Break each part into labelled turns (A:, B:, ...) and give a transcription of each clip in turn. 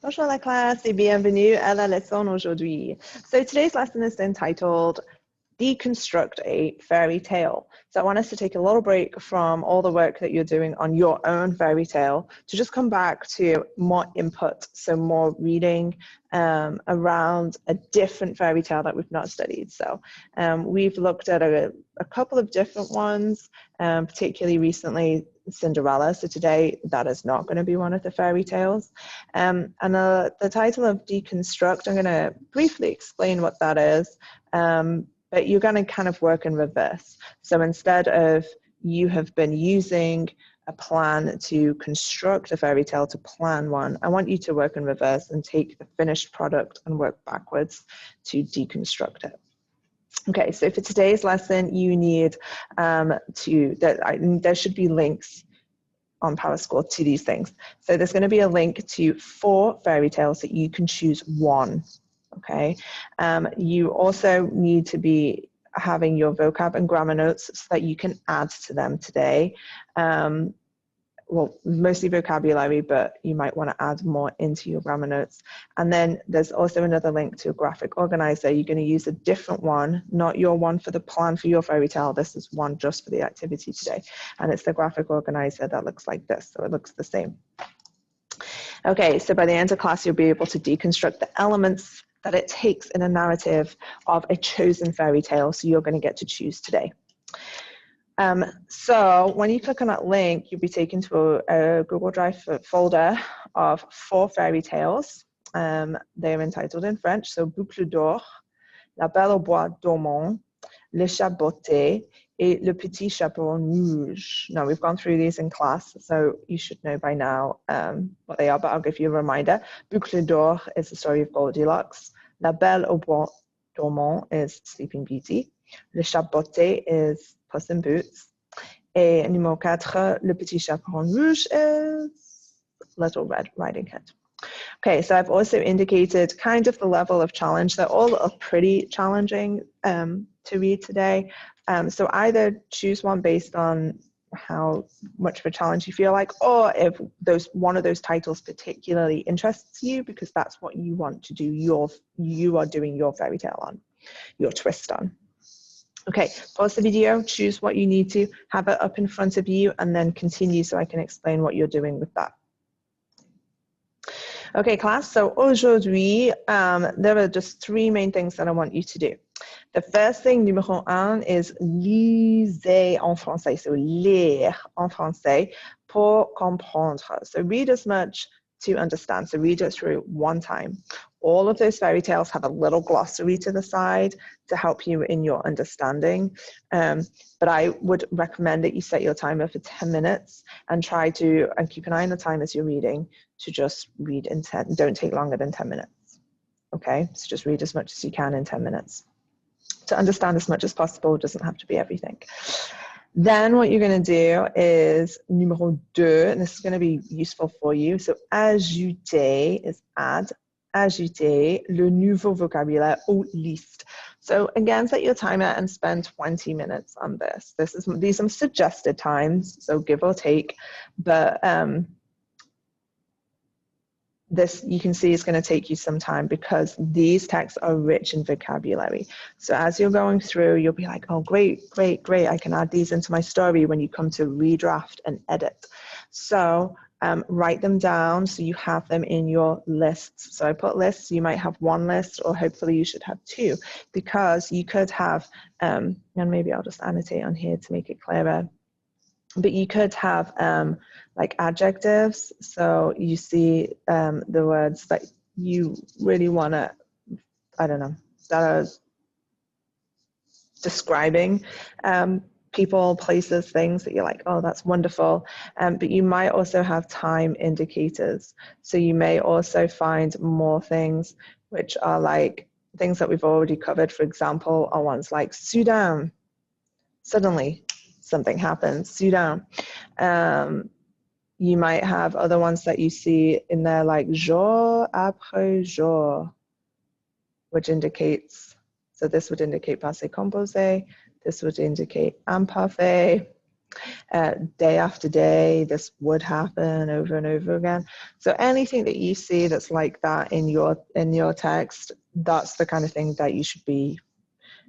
A: Bonjour la classe et bienvenue à la leçon aujourd'hui. So today's lesson is entitled Deconstruct a Fairy Tale. So I want us to take a little break from all the work that you're doing on your own fairy tale to just come back to more input, so more reading around a different fairy tale that we've not studied. So we've looked at a couple of different ones, particularly recently Cinderella. So today that is not going to be one of the fairy tales. And the title of Deconstruct, I'm going to briefly explain what that is. But you're going to kind of work in reverse. So instead of you have been using a plan to construct a fairy tale to plan one, I want you to work in reverse and take the finished product and work backwards to deconstruct it. Okay, so for today's lesson, you need there should be links on PowerSchool to these things. So there's going to be a link to 4 fairy tales that you can choose one. Okay, you also need to be having your vocab and grammar notes so that you can add to them today. Well, mostly vocabulary, but you might want to add more into your grammar notes. And then there's also another link to a graphic organizer. You're going to use a different one, not your one for the plan for your fairy tale. This is one just for the activity today. And it's the graphic organizer that looks like this, so it looks the same. Okay, so by the end of class, you'll be able to deconstruct the elements that it takes in a narrative of a chosen fairy tale, so you're going to get to choose today. So when you click on that link, you'll be taken to a Google Drive folder of 4 fairy tales. They're entitled in French, so Boucle d'Or, La Belle au Bois dormant, Le Chat Botté, et Le Petit Chaperon Rouge. Now, we've gone through these in class, so you should know by now what they are, but I'll give you a reminder. Boucle d'Or is the story of Goldilocks. La Belle au Bois dormant is Sleeping Beauty. Le Chat Botté is Puss in Boots. Et numéro 4, Le Petit Chaperon Rouge is Little Red Riding Hood. Okay, so I've also indicated kind of the level of challenge. They're all pretty challenging to read today. So either choose one based on how much of a challenge you feel like, or if one of those titles particularly interests you because that's what you want to do, you are doing your fairy tale on, your twist on. Okay, pause the video, choose what you need to, have it up in front of you, and then continue so I can explain what you're doing with that. Okay, class, so aujourd'hui, there are just 3 main things that I want you to do. The first thing, numéro 1, is lisez en français, so lire en français pour comprendre. So read as much to understand, so read it through one time. All of those fairy tales have a little glossary to the side to help you in your understanding. But I would recommend that you set your timer for 10 minutes and keep an eye on the time as you're reading to just read in 10, don't take longer than 10 minutes. Okay, so just read as much as you can in 10 minutes. To understand as much as possible, doesn't have to be everything. Then what you're going to do is numéro 2, and this is going to be useful for you. So ajouter is add. Ajouter le nouveau vocabulaire aux listes. So again, set your timer and spend 20 minutes on this. These are suggested times, so give or take, but this you can see is going to take you some time because these texts are rich in vocabulary. So as you're going through, you'll be like, oh, great, great, great. I can add these into my story when you come to redraft and edit. So write them down so you have them in your lists. So I put lists, you might have 1 list or hopefully you should have 2 because you could have, and maybe I'll just annotate on here to make it clearer, but you could have like adjectives. So you see the words that you really want to, I don't know, that are describing people, places, things that you're like, oh, that's wonderful. But you might also have time indicators. So you may also find more things which are like things that we've already covered. For example, are ones like soudain, suddenly something happens, soudain. You might have other ones that you see in there like jour après jour, which indicates, so this would indicate passé composé. This would indicate imparfait. Day after day, this would happen over and over again. So anything that you see that's like that in your text, that's the kind of thing that you should be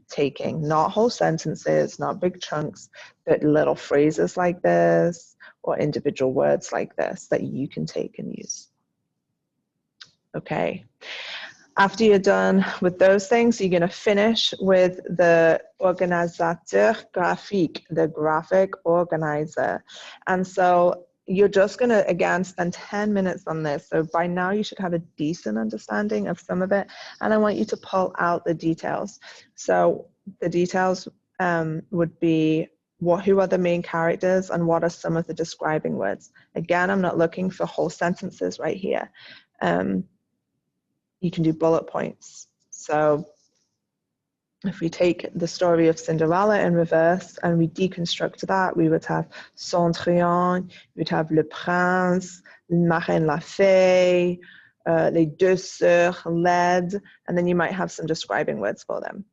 A: taking. Not whole sentences, not big chunks, but little phrases like this or individual words like this that you can take and use. Okay. After you're done with those things, you're going to finish with the organisateur graphique, the graphic organizer. And so you're just going to, again, spend 10 minutes on this. So by now you should have a decent understanding of some of it. And I want you to pull out the details. So the details would be who are the main characters and what are some of the describing words. Again, I'm not looking for whole sentences right here. You can do bullet points. So if we take the story of Cinderella in reverse and we deconstruct that, we would have Cendrillon, we would have Le Prince, Marraine la Fée, Les Deux Sœurs, L'aide, and then you might have some describing words for them.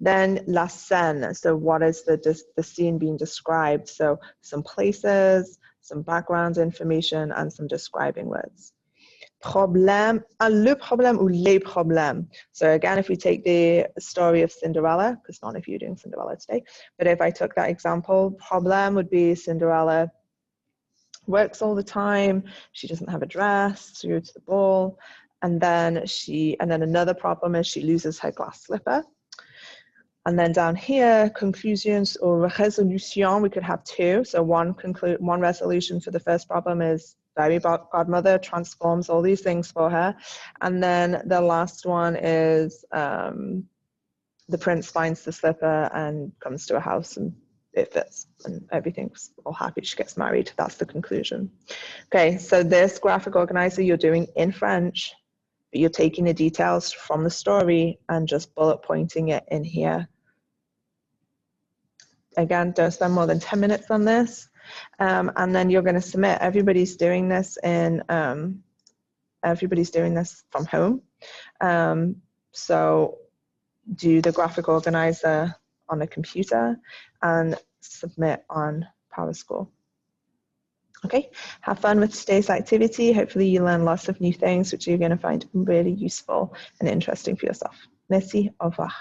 A: Then la scène, so what is the scene being described? So some places, some background information, and some describing words. Problème, le problème ou les problèmes. So again, if we take the story of Cinderella, because none of you are doing Cinderella today, but if I took that example, problème would be Cinderella works all the time, she doesn't have a dress to go to the ball, and then another problem is she loses her glass slipper. And then down here, conclusions or resolution, we could have two. So one resolution for the first problem is fairy godmother transforms all these things for her. And then the last one is the prince finds the slipper and comes to a house and it fits and everything's all happy. She gets married. That's the conclusion. Okay, so this graphic organizer you're doing in French, but you're taking the details from the story and just bullet pointing it in here. Again, don't spend more than 10 minutes on this. And then you're going to submit. Everybody's doing this from home. So do the graphic organizer on a computer and submit on PowerSchool. Okay, have fun with today's activity. Hopefully you learn lots of new things which you're going to find really useful and interesting for yourself. Merci, au revoir.